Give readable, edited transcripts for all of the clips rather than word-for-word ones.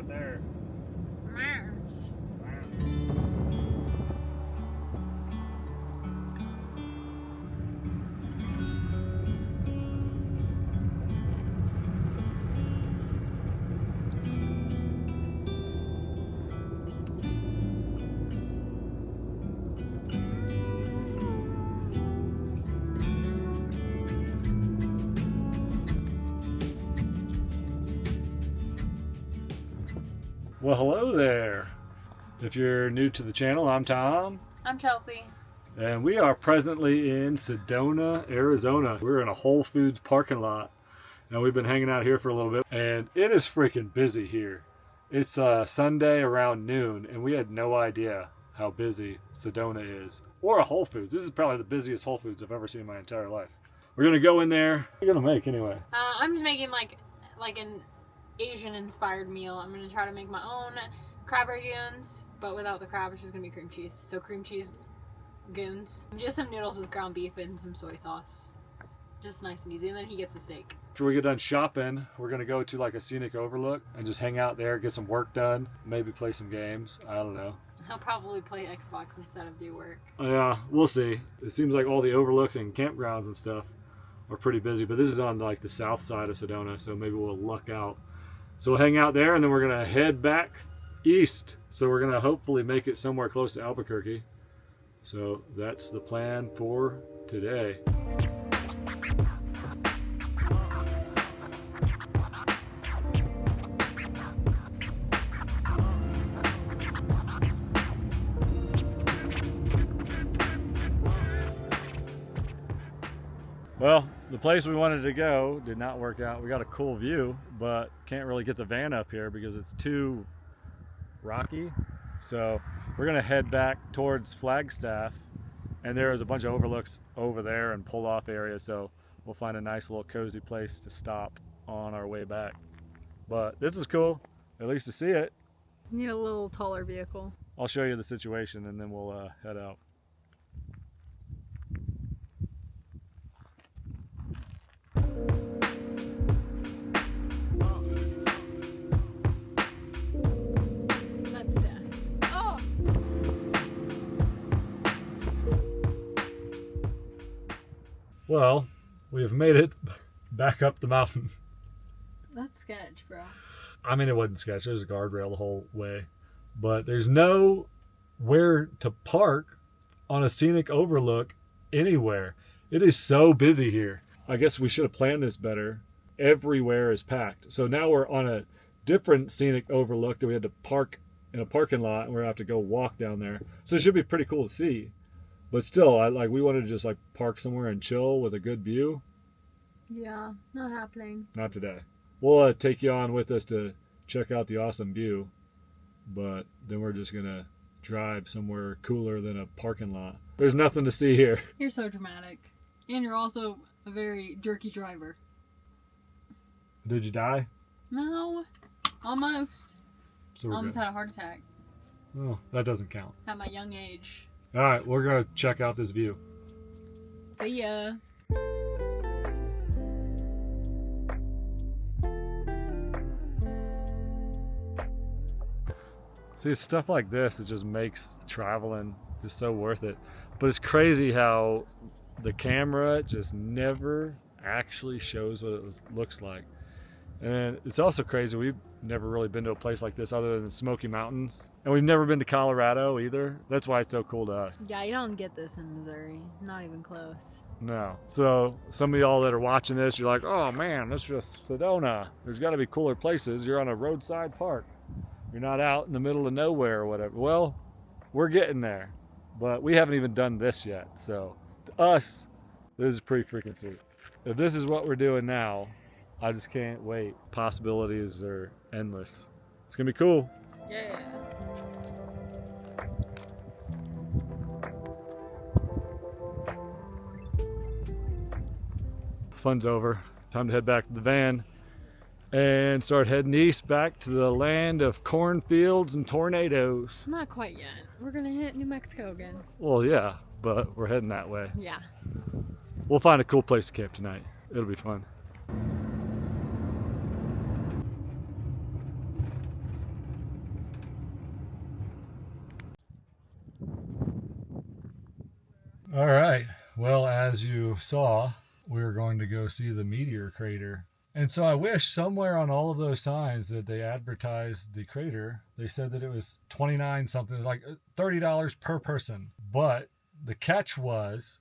out there. Well, hello there. If you're new to the channel, I'm Tom. I'm Chelsea. And we are presently in Sedona, Arizona. We're in a Whole Foods parking lot. And we've been hanging out here for a little bit. And it is freaking busy here. It's Sunday around noon, and we had no idea how busy Sedona is. Or a Whole Foods. This is probably the busiest Whole Foods I've ever seen in my entire life. We're going to go in there. What are you going to make anyway? I'm just making like an Asian-inspired meal. I'm going to try to make my own crab goons, but without the crab, it's just going to be cream cheese. So cream cheese goons. Just some noodles with ground beef and some soy sauce. Just nice and easy. And then he gets a steak. After we get done shopping, we're going to go to like a scenic overlook and just hang out there, get some work done, maybe play some games. I don't know. He'll probably play Xbox instead of do work. Yeah, we'll see. It seems like all the overlooks and campgrounds and stuff are pretty busy, but this is on like the south side of Sedona, so maybe we'll luck out. So we'll hang out there, and then we're going to head back east. So we're going to hopefully make it somewhere close to Albuquerque. So that's the plan for today. Well, the place we wanted to go did not work out. We got a cool view, but can't really get the van up here because it's too rocky. So we're gonna head back towards Flagstaff, and there is a bunch of overlooks over there and pull-off areas. So we'll find a nice little cozy place to stop on our way back. But this is cool, at least to see it. You need a little taller vehicle. I'll show you the situation and then we'll head out. Well, we have made it back up the mountain. That's sketch, bro. I mean, it wasn't sketch. There's a guardrail the whole way. But there's nowhere to park on a scenic overlook anywhere. It is so busy here. I guess we should have planned this better. Everywhere is packed. So now we're on a different scenic overlook that we had to park in a parking lot, and we're going to have to go walk down there. So it should be pretty cool to see. But still, we wanted to just like park somewhere and chill with a good view. Yeah, not happening. Not today. We'll take you on with us to check out the awesome view, but then we're just gonna drive somewhere cooler than a parking lot. There's nothing to see here. You're so dramatic, and you're also a very jerky driver. Did you die? No, almost. So we're almost good. had a heart attack Oh, that doesn't count. at my young age. All right, we're gonna check out this view. See ya. See, stuff like this, it just makes traveling just so worth it. But it's crazy how the camera just never actually shows what it looks like. And it's also crazy, we've never really been to a place like this other than the Smoky Mountains. And we've never been to Colorado either. That's why it's so cool to us. Yeah, you don't get this in Missouri. Not even close. No. So some of y'all that are watching this, you're like, oh man, that's just Sedona. There's gotta be cooler places. You're on a roadside park. You're not out in the middle of nowhere or whatever. Well, we're getting there, but we haven't even done this yet. So to us, this is pretty freaking sweet. If this is what we're doing now, I just can't wait. Possibilities are endless. It's gonna be cool. Yeah. Fun's over. Time to head back to the van and start heading east back to the land of cornfields and tornadoes. Not quite yet. We're gonna hit New Mexico again. Well, yeah, but we're heading that way. Yeah. We'll find a cool place to camp tonight. It'll be fun. All right. Well, as you saw, we're going to go see the meteor crater. And so I wish somewhere on all of those signs that they advertised the crater, they said that it was 29 something, like $30 per person. But the catch was,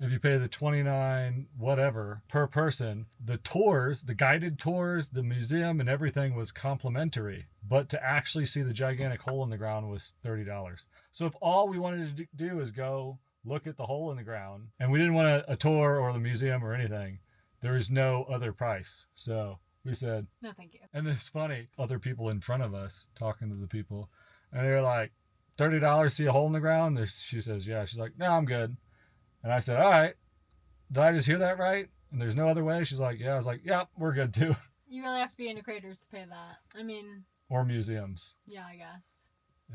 if you pay the 29 whatever per person, the tours, the guided tours, the museum and everything was complimentary. But to actually see the gigantic hole in the ground was $30. So if all we wanted to do is go look at the hole in the ground and we didn't want a tour or the museum or anything, there is no other price. So we said, no, thank you. And it's funny, other people in front of us talking to the people, and they're like, $30 to see a hole in the ground? She says, yeah. She's like, no, I'm good. And I said, all right. Did I just hear that right? And there's no other way? She's like, yeah. I was like, yeah, we're good too. You really have to be into craters to pay that. I mean... Or museums. Yeah, I guess.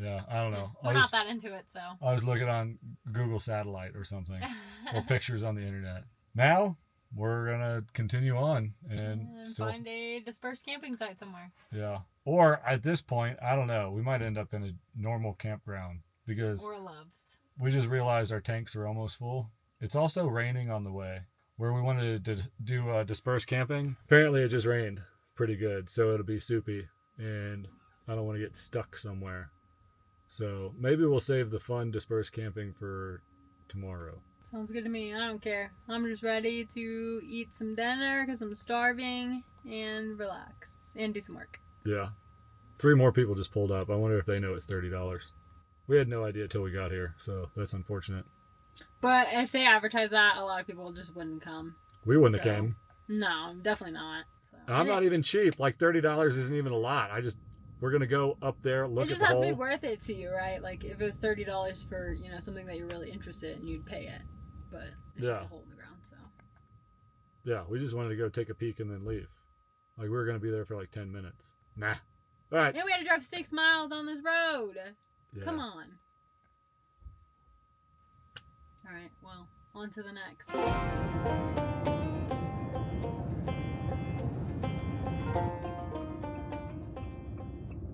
Yeah, I don't know. We're not that into it, so... I was looking on Google Satellite or something. Or pictures on the internet. Now... we're gonna continue on and find a dispersed camping site somewhere. Yeah, or at this point, I don't know. We might end up in a normal campground because or Loves. We just realized our tanks are almost full. It's also raining on the way. Where we wanted to do dispersed camping, apparently it just rained pretty good, so it'll be soupy, and I don't want to get stuck somewhere. So maybe we'll save the fun dispersed camping for tomorrow. Sounds good to me. I don't care. I'm just ready to eat some dinner because I'm starving and relax and do some work. Yeah. 3 more people just pulled up. I wonder if they know it's $30. We had no idea till we got here, so that's unfortunate. But if they advertise that, a lot of people just wouldn't come. We wouldn't have came. No, definitely not. So. I'm not even cheap. Like $30 isn't even a lot. We're going to go up there, look at the hole. It just has to be worth it to you, right? Like if it was $30 for, something that you're really interested in, you'd pay it. But it's just a hole in the ground, so. Yeah, we just wanted to go take a peek and then leave. Like we were going to be there for like 10 minutes. Nah. All right. Yeah, we had to drive 6 miles on this road. Yeah. Come on. All right, well, on to the next.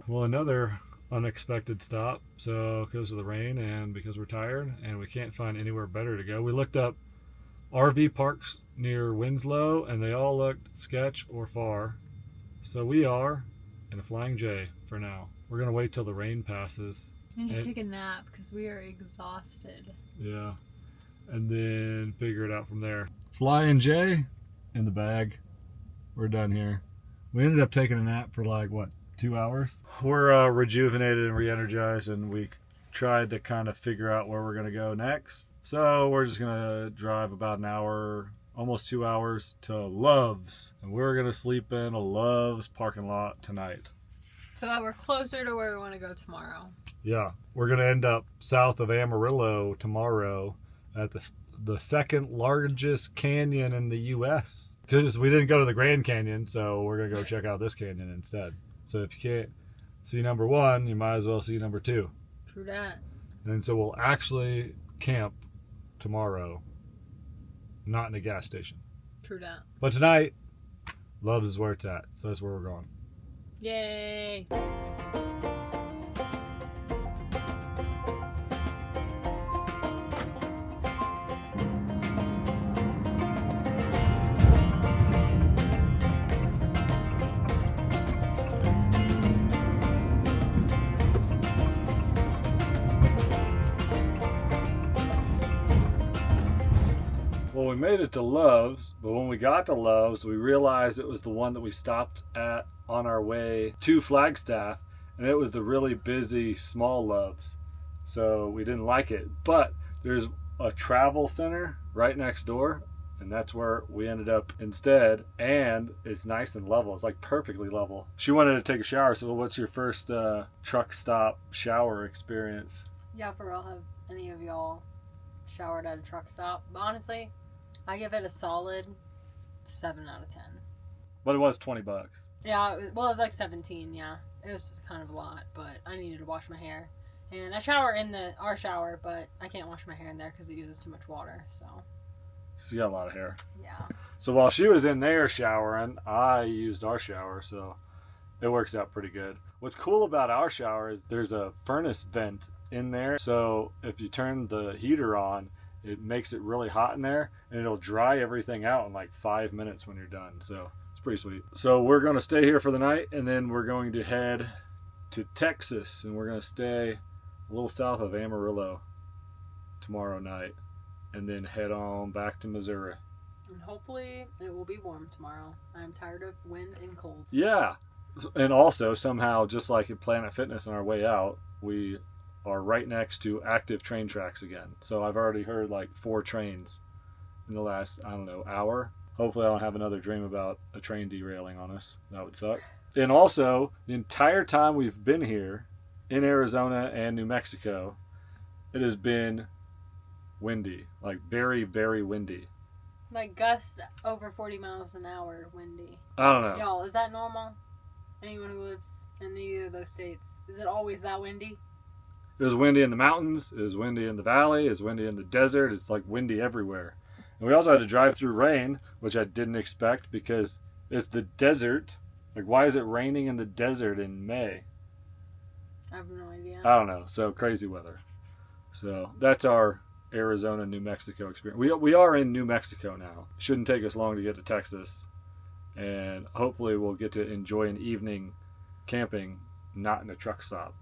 Well, another unexpected stop. So because of the rain and because we're tired and we can't find anywhere better to go, we looked up RV parks near Winslow and they all looked sketch or far. So we are in a Flying J for now. We're gonna wait till the rain passes and just take a nap because we are exhausted. Yeah, and then figure it out from there. Flying J in the bag. We're done here. We ended up taking a nap for like what, 2 hours? We're rejuvenated and re-energized, and we tried to kind of figure out where we're going to go next. So we're just going to drive about an hour, almost 2 hours to Love's. And we're going to sleep in a Love's parking lot tonight. So that we're closer to where we want to go tomorrow. Yeah. We're going to end up south of Amarillo tomorrow at the second largest canyon in the U.S. Because we didn't go to the Grand Canyon, so we're going to go check out this canyon instead. So if you can't see number 1, you might as well see number 2. True that. And so we'll actually camp tomorrow, not in a gas station. True that. But tonight, Love's is where it's at. So that's where we're going. Yay. Well, we made it to Love's, but when we got to Love's, we realized it was the one that we stopped at on our way to Flagstaff, and it was the really busy small Love's. So we didn't like it. But there's a travel center right next door, and that's where we ended up instead, and it's nice and level. It's like perfectly level. She wanted to take a shower, so what's your first truck stop shower experience? Yeah, for real, have any of y'all showered at a truck stop? But honestly, I give it a solid 7 out of 10. But it was $20. Yeah, it was like 17, yeah. It was kind of a lot, but I needed to wash my hair. And I shower in our shower, but I can't wash my hair in there because it uses too much water, so. She's got a lot of hair. Yeah. So while she was in there showering, I used our shower, so it works out pretty good. What's cool about our shower is there's a furnace vent in there, so if you turn the heater on, it makes it really hot in there, and it'll dry everything out in like 5 minutes when you're done. So it's pretty sweet. So we're going to stay here for the night, and then we're going to head to Texas, and we're going to stay a little south of Amarillo tomorrow night, and then head on back to Missouri. And hopefully it will be warm tomorrow. I'm tired of wind and cold. Yeah. And also, somehow, just like at Planet Fitness on our way out, we are right next to active train tracks again. So I've already heard like 4 trains in the last, I don't know, hour. Hopefully I don't have another dream about a train derailing on us. That would suck. And also, the entire time we've been here in Arizona and New Mexico, it has been windy. Like very, very windy. Like gust over 40 miles an hour windy. I don't know. Y'all, is that normal? Anyone who lives in either of those states, is it always that windy? It was windy in the mountains. It was windy in the valley. It was windy in the desert. It's like windy everywhere. And we also had to drive through rain, which I didn't expect because it's the desert. Like, why is it raining in the desert in May? I have no idea. I don't know. So crazy weather. So that's our Arizona, New Mexico experience. We are in New Mexico now. Shouldn't take us long to get to Texas. And hopefully we'll get to enjoy an evening camping, not in a truck stop.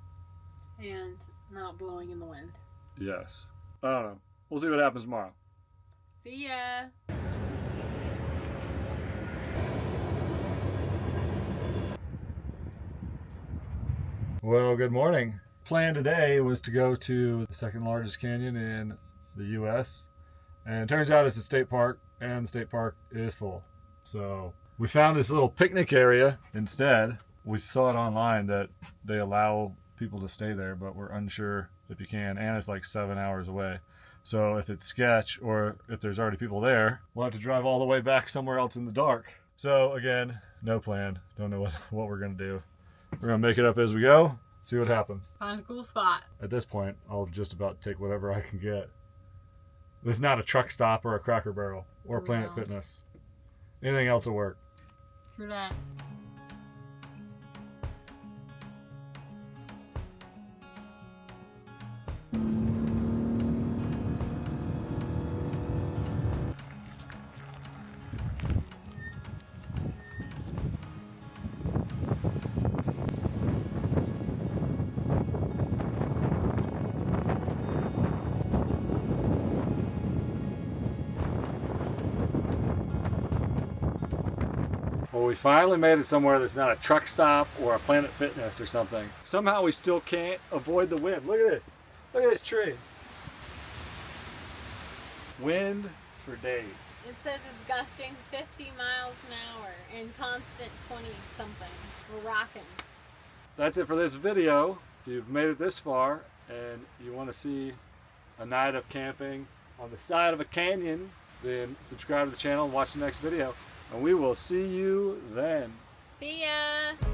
And not blowing in the wind. Yes. I don't know. We'll see what happens tomorrow. See ya. Well, good morning. Plan today was to go to the second largest canyon in the U.S. And it turns out it's a state park, and the state park is full. So we found this little picnic area instead. We saw it online that they allow people to stay there, but we're unsure if you can, and it's like 7 hours away. So if it's sketch or if there's already people there, we'll have to drive all the way back somewhere else in the dark. So again, no plan. Don't know what we're going to do. We're going to make it up as we go, see what happens. Find a cool spot. At this point, I'll just about take whatever I can get. This is not a truck stop or a Cracker Barrel or Planet Fitness. Anything else will work. True that. Well, we finally made it somewhere that's not a truck stop or a Planet Fitness or something. Somehow we still can't avoid the wind. Look at this. Look at this tree. Wind for days. It says it's gusting 50 miles an hour and constant 20 something. We're rocking. That's it for this video. If you've made it this far and you want to see a night of camping on the side of a canyon, then subscribe to the channel and watch the next video. And we will see you then. See ya!